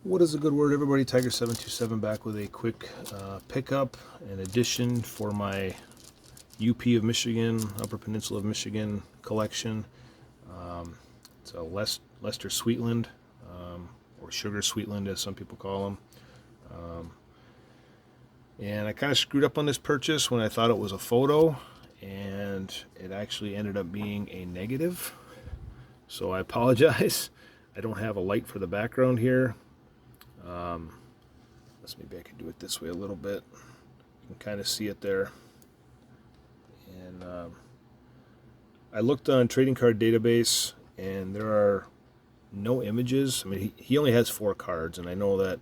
What is a good word, everybody? Tiger727 back with a quick pickup and addition for my UP of Michigan, Upper Peninsula of Michigan collection. It's a Lester Sweetland, or Sugar Sweetland as some people call them. And I kind of screwed up on this purchase when I thought it was a photo, and it actually ended up being a negative. So I apologize. I don't have a light for the background here. Maybe I could do it this way a little bit. You can kind of see it there. And I looked on Trading Card Database, and there are no images. I mean, he only has 4 cards, and I know that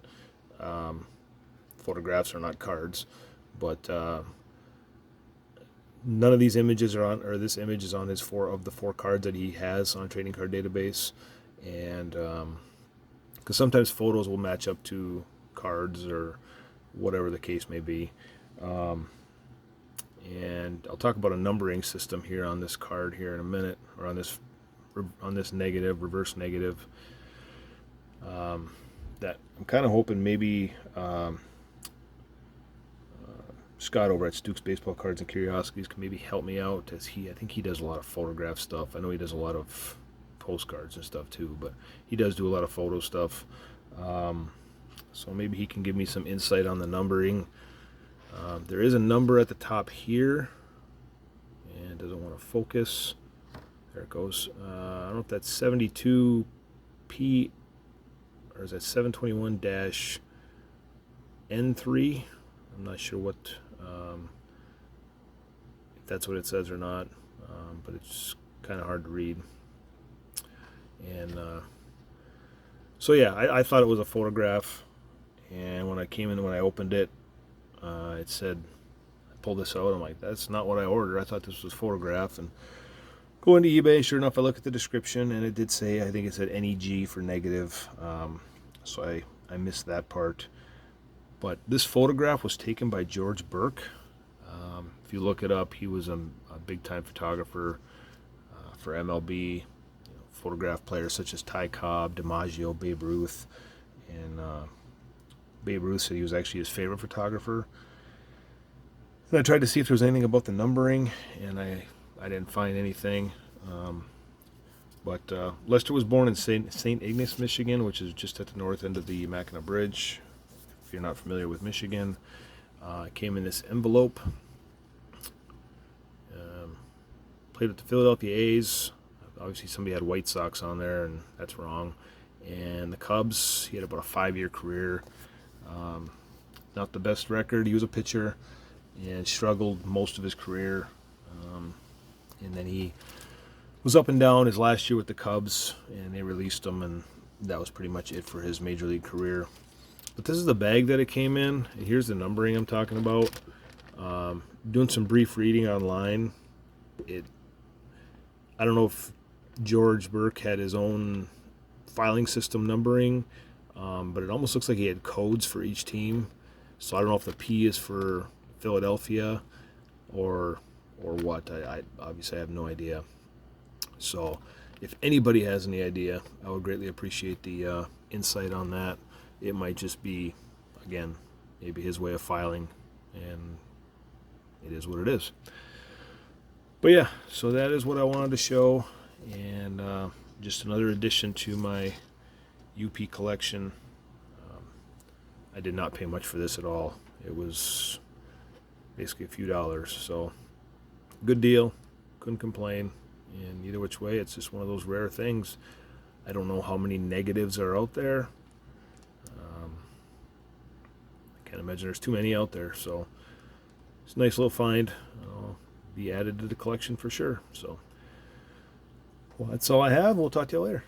photographs are not cards, but none of these images are on, or this image is on his 4 of the 4 cards that he has on Trading Card Database. And because sometimes photos will match up to cards or whatever the case may be. And I'll talk about a numbering system here on this card here in a minute, or on this negative, reverse negative, that I'm kind of hoping maybe Scott over at Stuke's Baseball Cards and Curiosities can maybe help me out, as I think he does a lot of photograph stuff. I know he does a lot of postcards and stuff too, but he does do a lot of photo stuff. So maybe he can give me some insight on the numbering. There is a number at the top here, and it doesn't want to focus. There it goes. I don't know if that's 72P or is that 721-N3. I'm not sure what if that's what it says or not, but it's kind of hard to read. And so yeah, I thought it was a photograph, and when I came in, when I opened it, it said, I pulled this out, I'm like, that's not what I ordered. I thought this was a photograph. And go into eBay, sure enough, I look at the description, and it did say, I think it said NEG for negative. So I missed that part. But this photograph was taken by George Burke. If you look it up, he was a big-time photographer for MLB. Photograph players such as Ty Cobb, DiMaggio, Babe Ruth, and Babe Ruth said he was actually his favorite photographer. And I tried to see if there was anything about the numbering, and I didn't find anything. But Lester was born in St. Ignace, Michigan, which is just at the north end of the Mackinac Bridge. If you're not familiar with Michigan, it came in this envelope. Played with the Philadelphia A's. Obviously, somebody had White Sox on there, and that's wrong. And the Cubs, he had about a 5-year career. Not the best record. He was a pitcher and struggled most of his career. And then he was up and down his last year with the Cubs, and they released him, and that was pretty much it for his major league career. But this is the bag that it came in, and here's the numbering I'm talking about. Doing some brief reading online, I don't know if George Burke had his own filing system numbering, but it almost looks like he had codes for each team. So I don't know if the P is for Philadelphia or what. I obviously have no idea. So if anybody has any idea, I would greatly appreciate the insight on that. It might just be, again, maybe his way of filing, and it is what it is. But yeah, so that is what I wanted to show, and just another addition to my UP collection. I did not pay much for this at all. It was basically a few dollars, so good deal. Couldn't complain. And either which way, it's just one of those rare things. I don't know how many negatives are out there. I can't imagine there's too many out there, so it's a nice little find. I'll be added to the collection for sure. So, well, that's all I have. We'll talk to you later.